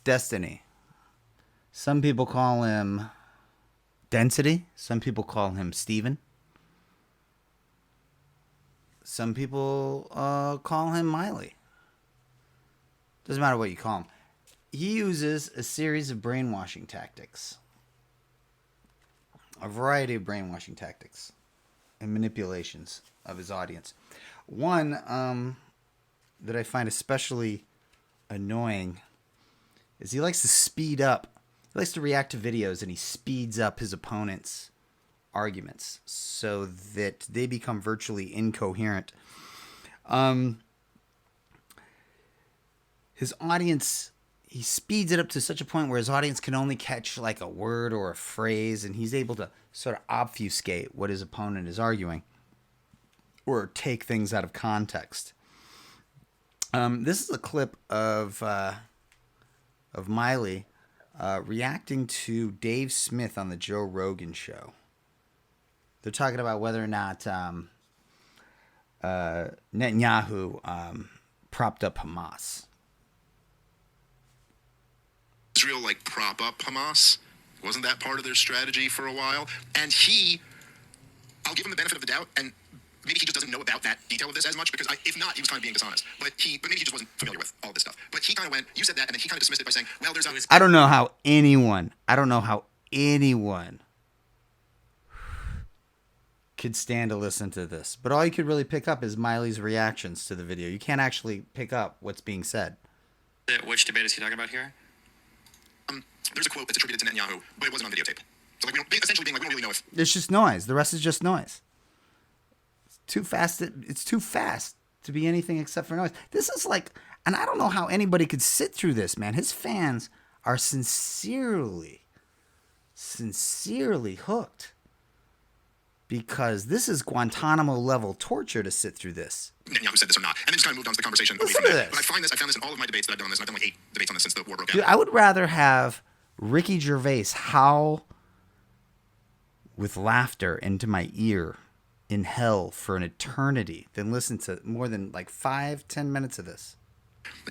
Destiny. Some people call him Density. Some people call him Steven. Some people call him Miley. Doesn't matter what you call him. He uses a series of brainwashing tactics. A variety of brainwashing tactics and manipulations of his audience. One that I find especially annoying is he likes to speed up. He likes to react to videos and he speeds up his opponent's arguments so that they become virtually incoherent. His audience, he speeds it up to such a point where his audience can only catch like a word or a phrase, and he's able to sort of obfuscate what his opponent is arguing or take things out of context. This is a clip of Miley reacting to Dave Smith on the Joe Rogan show. They're talking about whether or not Netanyahu propped up Hamas. Israel prop up Hamas? Wasn't that part of their strategy for a while? And I'll give him the benefit of the doubt, and maybe he just doesn't know about that detail of this as much, because if not, he was kind of being dishonest. But maybe he just wasn't familiar with all this stuff. But he kind of went, you said that, and then he kind of dismissed it by saying, well, there's a... I don't know how anyone could stand to listen to this. But all you could really pick up is Miley's reactions to the video. You can't actually pick up what's being said. Which debate is he talking about here? There's a quote that's attributed to Netanyahu, but it wasn't on videotape. So we don't really know if... It's just noise. The rest is just noise. It's too fast. It's too fast to be anything except for noise. This is and I don't know how anybody could sit through this, man. His fans are sincerely hooked. Because this is Guantanamo level torture to sit through this. Netanyahu said this or not. And then just kind of moved on to the conversation. Listen to this. But I found this in all of my debates that I've done on this, and I've done 8 debates on this since the war broke out. Dude, I would rather have Ricky Gervais howl with laughter into my ear in hell for an eternity than listen to more than 5-10 minutes of this.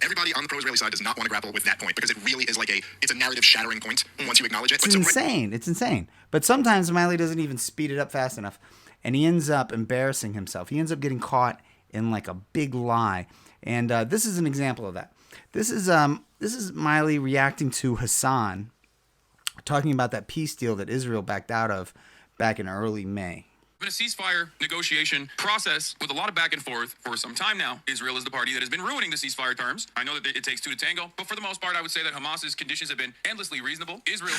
Everybody on the pro-Israeli side does not want to grapple with that point, because it really is it's a narrative-shattering point once you acknowledge it. It's insane. It's insane. But sometimes Miley doesn't even speed it up fast enough, and he ends up embarrassing himself. He ends up getting caught in a big lie, and this is an example of that. This is Miley reacting to Hassan, talking about that peace deal that Israel backed out of back in early May. Been a ceasefire negotiation process with a lot of back and forth for some time now. Israel is the party that has been ruining the ceasefire terms. I know that it takes two to tango, but for the most part, I would say that Hamas's conditions have been endlessly reasonable. Israel...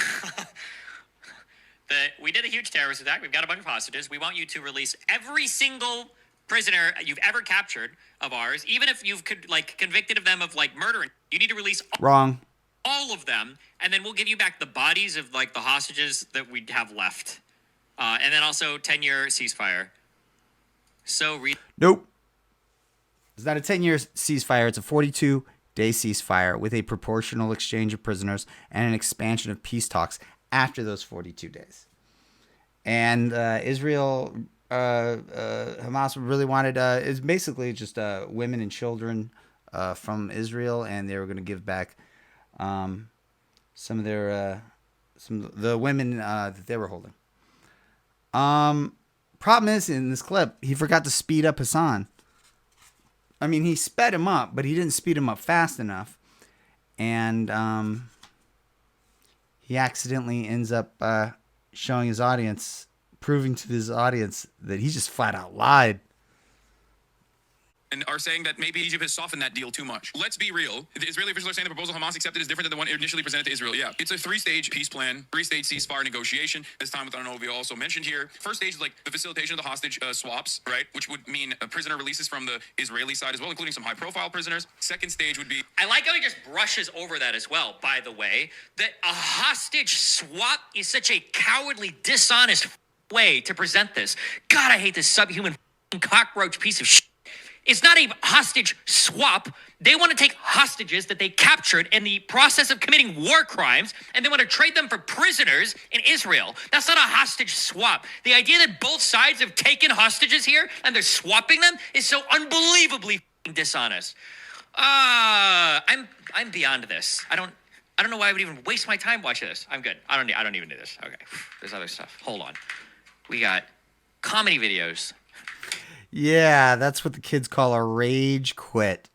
We did a huge terrorist attack. We've got a bunch of hostages. We want you to release every single prisoner you've ever captured of ours, even if you've convicted of them of murder. You need to release all of them, and then we'll give you back the bodies of the hostages that we have left. And then also 10-year ceasefire. Nope. It's not a 10-year ceasefire. It's a 42-day ceasefire with a proportional exchange of prisoners and an expansion of peace talks after those 42 days. And Israel, Hamas really wanted, it's basically just women and children from Israel, and they were going to give back some of the women that they were holding. Problem is, in this clip, he forgot to speed up Hassan. I mean, he sped him up, but he didn't speed him up fast enough. And he accidentally ends up showing his audience, proving to his audience that he just flat out lied. And are saying that maybe Egypt has softened that deal too much. Let's be real. The Israeli officials are saying the proposal Hamas accepted is different than the one initially presented to Israel. Yeah, it's a 3-stage peace plan, 3-stage ceasefire negotiation. This time with Arnovia also mentioned here. First stage is the facilitation of the hostage swaps, right? Which would mean prisoner releases from the Israeli side as well, including some high-profile prisoners. Second stage would be... I like how he just brushes over that as well, by the way, that a hostage swap is such a cowardly, dishonest way to present this. God, I hate this subhuman cockroach piece of shit. It's not a hostage swap. They want to take hostages that they captured in the process of committing war crimes, and they want to trade them for prisoners in Israel. That's not a hostage swap. The idea that both sides have taken hostages here and they're swapping them is so unbelievably dishonest. I'm beyond this. I don't know why I would even waste my time watching this. I'm good. I don't even need this. Okay. There's other stuff. Hold on. We got comedy videos. Yeah, that's what the kids call a rage quit.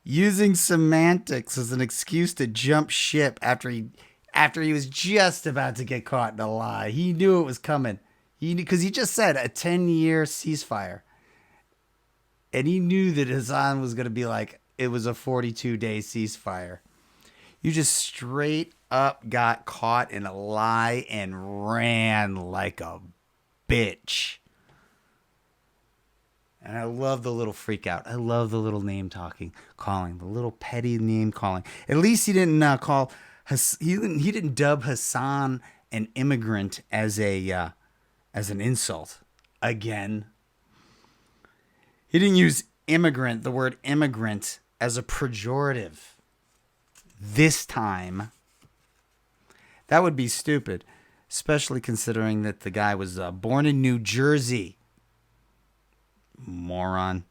Using semantics as an excuse to jump ship after he was just about to get caught in a lie. He knew it was coming. Because he just said a 10-year ceasefire. And he knew that Hassan was going to be like, it was a 42-day ceasefire. You just straight up got caught in a lie and ran like a bitch. And I love the little freak out. I love the little name calling, the little petty name calling. At least he didn't he didn't dub Hassan an immigrant as an insult again. He didn't use the word immigrant, as a pejorative. This time, that would be stupid, especially considering that the guy was born in New Jersey. Moron.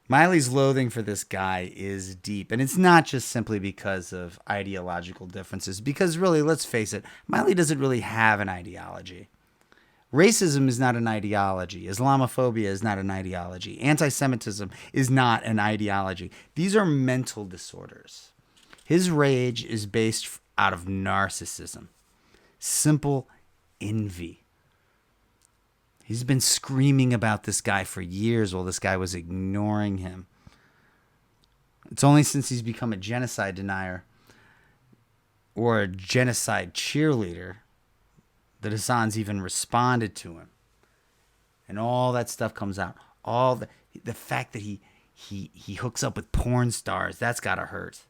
Miley's loathing for this guy is deep, and it's not just simply because of ideological differences, because really, let's face it, Miley doesn't really have an ideology. Racism is not an ideology. Islamophobia is not an ideology. Anti-Semitism is not an ideology. These are mental disorders. His rage is based out of narcissism, simple envy. He's been screaming about this guy for years while this guy was ignoring him. It's only since he's become a genocide denier or a genocide cheerleader that Hassan's even responded to him. And all that stuff comes out. All the fact that he hooks up with porn stars, that's got to hurt.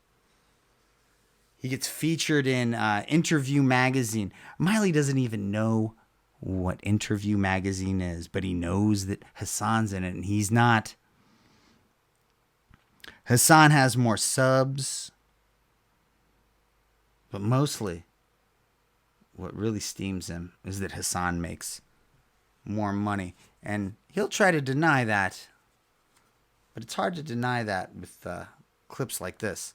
He gets featured in Interview magazine. Miley doesn't even know what Interview magazine is, but he knows that Hassan's in it, and he's not. Hassan has more subs, but mostly what really steams him is that Hassan makes more money, and he'll try to deny that, but it's hard to deny that with clips like this.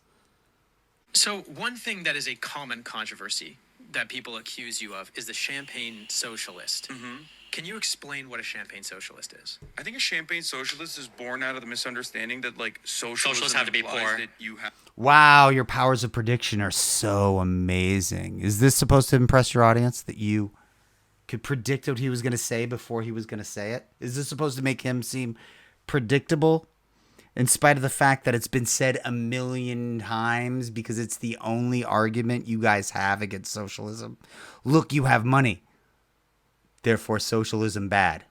So one thing that is a common controversy that people accuse you of is the champagne socialist. Mm-hmm. Can you explain what a champagne socialist is? I think a champagne socialist is born out of the misunderstanding that like socialism have to be implies poor. that you have. Wow, your powers of prediction are so amazing. Is this supposed to impress your audience that you could predict what he was going to say before he was going to say it? Is this supposed to make him seem predictable in spite of the fact that it's been said a million times because it's the only argument you guys have against socialism? Look, you have money. Therefore, socialism bad.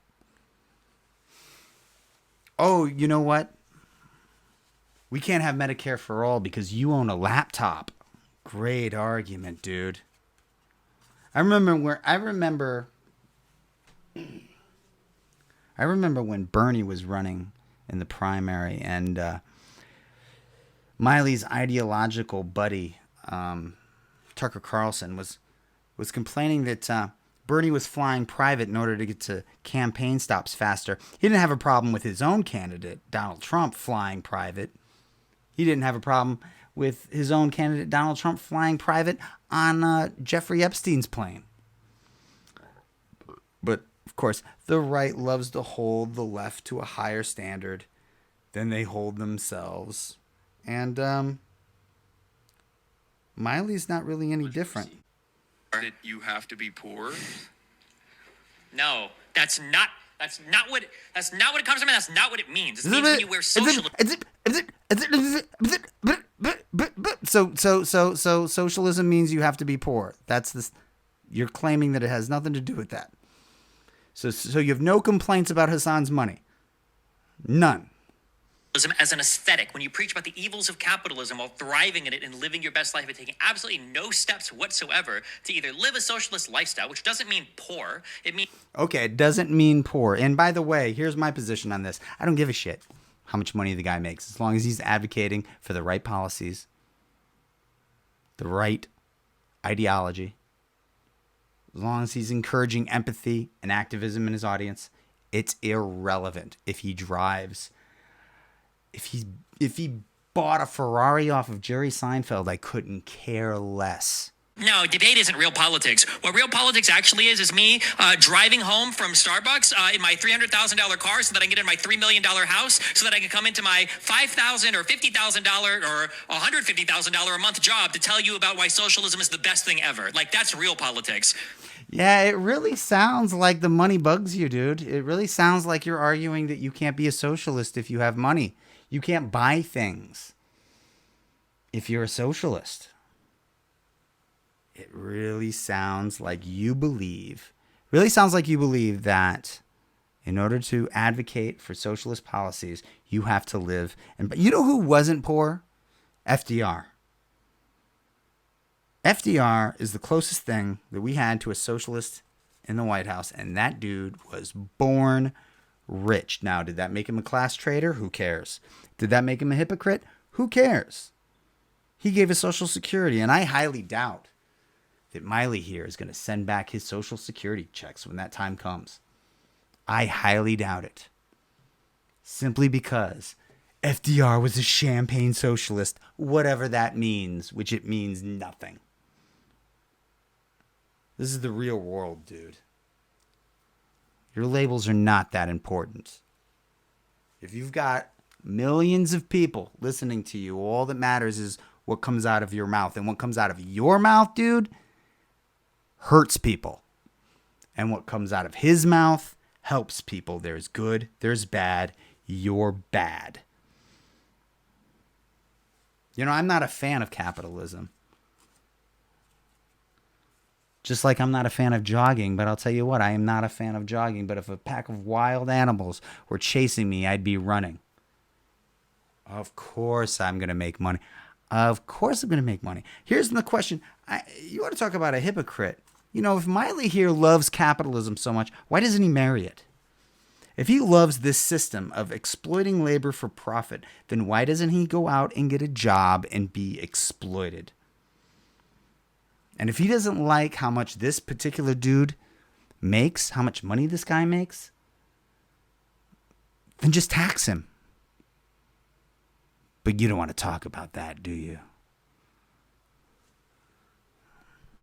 Oh, you know what? We can't have Medicare for all because you own a laptop. Great argument, dude. I remember when Bernie was running in the primary, and Miley's ideological buddy, Tucker Carlson, was complaining that Bernie was flying private in order to get to campaign stops faster. He didn't have a problem with his own candidate, Donald Trump, flying private. He didn't have a problem with his own candidate, Donald Trump, flying private on Jeffrey Epstein's plane. But, of course, the right loves to hold the left to a higher standard than they hold themselves. And Miley's not really any different. That you have to be poor. No, that's not what it comes from. That's not what it means. It means when you wear socialism. So socialism means you have to be poor. That's this. You're claiming that it has nothing to do with that. So you have no complaints about Hassan's money. None. As an aesthetic, when you preach about the evils of capitalism while thriving in it and living your best life and taking absolutely no steps whatsoever to either live a socialist lifestyle, which doesn't mean poor, it means... Okay, it doesn't mean poor. And by the way, here's my position on this. I don't give a shit how much money the guy makes, as long as he's advocating for the right policies, the right ideology, as long as he's encouraging empathy and activism in his audience. It's irrelevant if he drives... If he bought a Ferrari off of Jerry Seinfeld, I couldn't care less. No, debate isn't real politics. What real politics actually is me driving home from Starbucks in my $300,000 car so that I can get in my $3 million house so that I can come into my $5,000 or $50,000 or $150,000 a month job to tell you about why socialism is the best thing ever. Like, that's real politics. Yeah, it really sounds like the money bugs you, dude. It really sounds like you're arguing that you can't be a socialist if you have money. You can't buy things if you're a socialist. It really sounds like you believe that in order to advocate for socialist policies, you have to live. And you know who wasn't poor? FDR. FDR is the closest thing that we had to a socialist in the White House, and that dude was born rich. Now, did that make him a class traitor? Who cares? Did that make him a hypocrite? Who cares? He gave us Social Security, and I highly doubt that Miley here is going to send back his Social Security checks when that time comes. I highly doubt it. Simply because FDR was a champagne socialist, whatever that means, which it means nothing. This is the real world, dude. Your labels are not that important. If you've got millions of people listening to you, all that matters is what comes out of your mouth. And what comes out of your mouth, dude, hurts people. And what comes out of his mouth helps people. There's good, there's bad, you're bad. You know, I'm not a fan of capitalism. Just like I'm not a fan of jogging, but I'll tell you what, I am not a fan of jogging. But if a pack of wild animals were chasing me, I'd be running. Of course I'm going to make money. Of course I'm going to make money. Here's the question. You want to talk about a hypocrite. You know, if Miley here loves capitalism so much, why doesn't he marry it? If he loves this system of exploiting labor for profit, then why doesn't he go out and get a job and be exploited? And if he doesn't like how much this particular dude makes, how much money this guy makes, then just tax him. But you don't want to talk about that, do you?